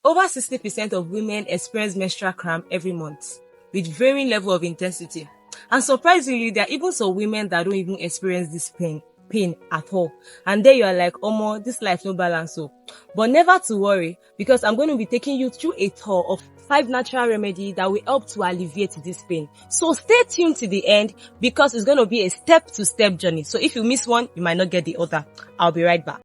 Over 60% of women experience menstrual cramp every month with varying level of intensity. And surprisingly, there are even some women that don't even experience this pain at all. And there you are like, Omo, this life no balance. So, but never to worry, because I'm going to be taking you through a tour of 5 natural remedies that will help to alleviate this pain. So stay tuned to the end, because it's going to be a step-to-step journey. So if you miss one, you might not get the other. I'll be right back.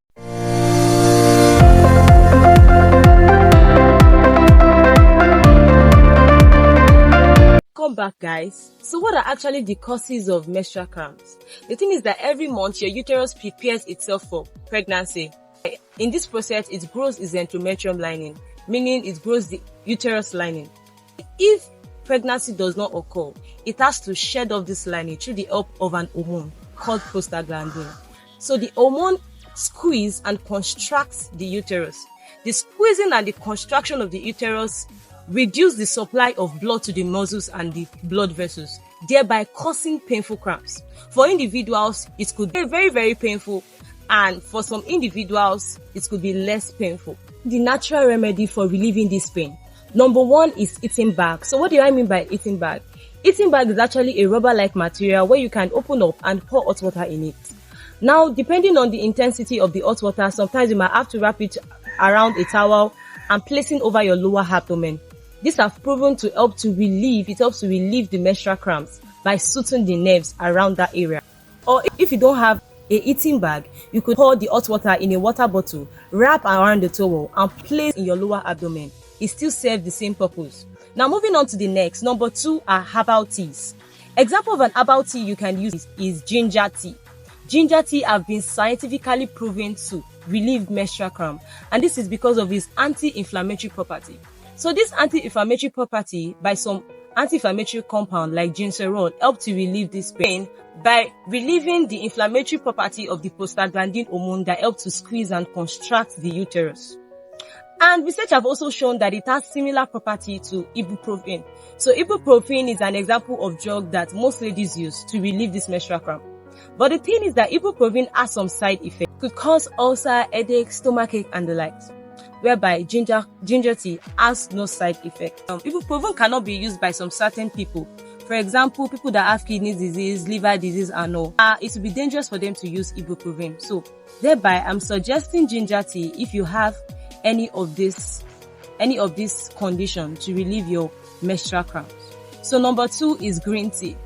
Welcome back, guys. So what are actually the causes of menstrual cramps? The thing is that every month your uterus prepares itself for pregnancy. In this process, it grows its endometrium lining, meaning it grows the uterus lining. If pregnancy does not occur, it has to shed off this lining through the help of an hormone called prostaglandin. So the hormone squeezes and contracts the uterus. The squeezing and the contraction of the uterus reduce the supply of blood to the muscles and the blood vessels, thereby causing painful cramps. For individuals, it could be very, very painful, and for some individuals, it could be less painful. The natural remedy for relieving this pain. Number 1 is eating bag. So what do I mean by eating bag? Eating bag is actually a rubber-like material where you can open up and pour hot water in it. Now, depending on the intensity of the hot water, sometimes you might have to wrap it around a towel and placing over your lower abdomen. These have proven to help to relieve the menstrual cramps by soothing the nerves around that area. Or if you don't have a eating bag, you could pour the hot water in a water bottle, wrap around the towel, and place in your lower abdomen. It still serves the same purpose. Now moving on to the next, number 2 are herbal teas. Example of an herbal tea you can use is ginger tea. Ginger tea have been scientifically proven to relieve menstrual cramp, and this is because of its anti-inflammatory property. So this anti-inflammatory property by some anti-inflammatory compound like gingerol help to relieve this pain by relieving the inflammatory property of the prostaglandin hormone that help to squeeze and contract the uterus. And research have also shown that it has similar property to ibuprofen. So ibuprofen is an example of drug that most ladies use to relieve this menstrual cramp. But the thing is that ibuprofen has some side effects. It could cause ulcer, headache, stomachache, and the likes, whereby ginger tea has no side effect. Ibuprofen cannot be used by some certain people. For example, people that have kidney disease, liver disease, and all. It will be dangerous for them to use ibuprofen. So thereby, I'm suggesting ginger tea if you have any of this condition to relieve your menstrual cramps. So number 2 is green tea.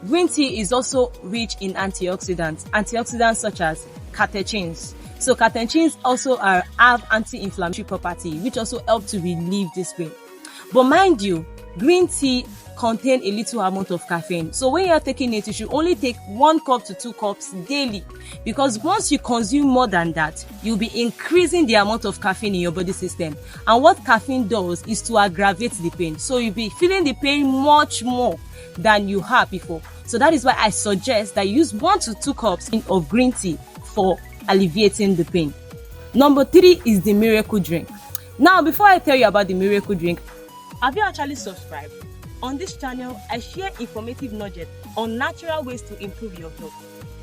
Green tea is also rich in antioxidants such as catechins. So catechins also have anti-inflammatory property, which also help to relieve this pain. But mind you, green tea contain a little amount of caffeine. So when you're taking it, you should only take 1 cup to 2 cups daily, because once you consume more than that, you'll be increasing the amount of caffeine in your body system. And what caffeine does is to aggravate the pain. So you'll be feeling the pain much more than you have before. So that is why I suggest that you use 1 to 2 cups of green tea for alleviating the pain. Number 3 is the miracle drink. Now, before I tell you about the miracle drink, have you actually subscribed? On this channel, I share informative nuggets on natural ways to improve your health.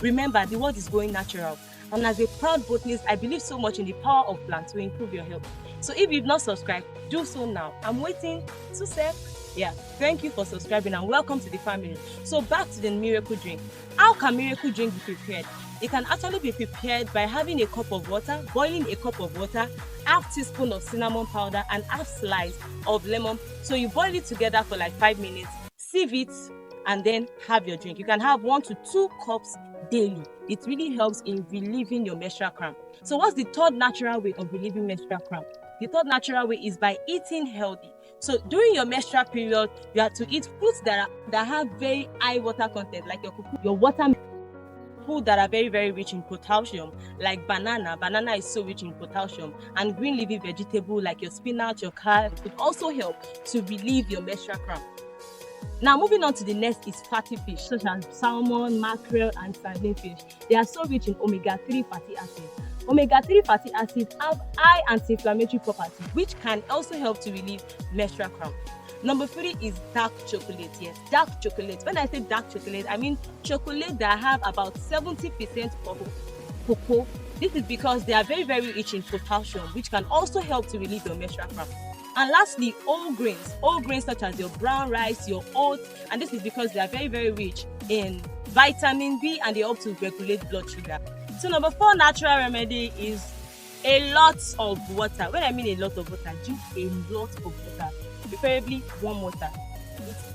Remember, the world is going natural, and as a proud botanist, I believe so much in the power of plants to improve your health. So if you've not subscribed, do so now. I'm waiting to say, thank you for subscribing and welcome to the family. So back to the miracle drink. How can miracle drink be prepared? It can actually be prepared by having a cup of water, boiling a cup of water, half teaspoon of cinnamon powder, and half slice of lemon. So you boil it together for like 5 minutes, sieve it, and then have your drink. You can have 1 to 2 cups daily. It really helps in relieving your menstrual cramp. So what's the third natural way of relieving menstrual cramp? The third natural way is by eating healthy. So during your menstrual period, you have to eat foods that have very high water content, like your watermelon. Food that are very, very rich in potassium, like banana. Banana is so rich in potassium, and green leafy vegetable like your spinach, your carrot could also help to relieve your menstrual cramp. Now, moving on to the next is fatty fish, such as salmon, mackerel, and sardine fish. They are so rich in omega-3 fatty acids. Omega-3 fatty acids have high anti-inflammatory properties, which can also help to relieve menstrual cramp. Number 3 is dark chocolate. Yes, dark chocolate. When I say dark chocolate, I mean chocolate that have about 70% of cocoa This is because they are very, very rich in potassium, which can also help to relieve your menstrual cramps. And lastly, whole grains such as your brown rice, your oats, and this is because they are very, very rich in vitamin B and they help to regulate blood sugar. So number 4 natural remedy is a lot of water. When I mean a lot of water, drink a lot of water, preferably warm water.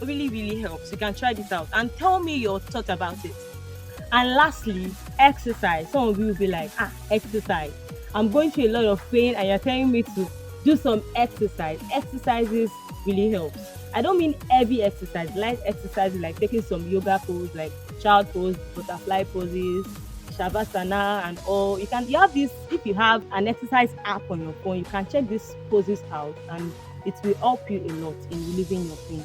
It really, really helps. You can try this out and tell me your thoughts about it. And lastly, exercise. Some of you will be like, exercise. I'm going through a lot of pain and you're telling me to do some exercise. Exercises really helps. I don't mean heavy exercise, light exercises like taking some yoga pose, like child pose, butterfly poses, shavasana and all. You have this, if you have an exercise app on your phone, you can check these poses out and it will help you a lot in relieving your pain.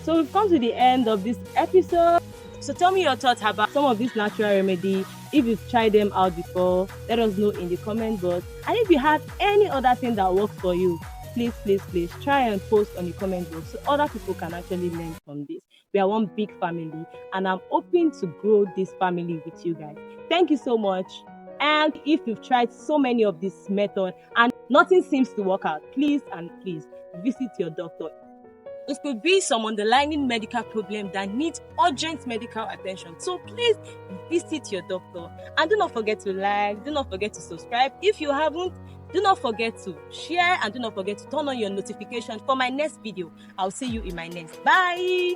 So we've come to the end of this episode. So tell me your thoughts about some of these natural remedies. If you've tried them out before, let us know in the comment box. And if you have any other thing that works for you, please try and post on the comment box so other people can actually learn from this. We are one big family and I'm hoping to grow this family with you guys. Thank you so much. And if you've tried so many of this method and nothing seems to work out, please visit your doctor. It could be some underlying medical problem that needs urgent medical attention. So please visit your doctor. And do not forget to like, do not forget to subscribe. If you haven't, do not forget to share and do not forget to turn on your notification for my next video. I'll see you in my next. Bye.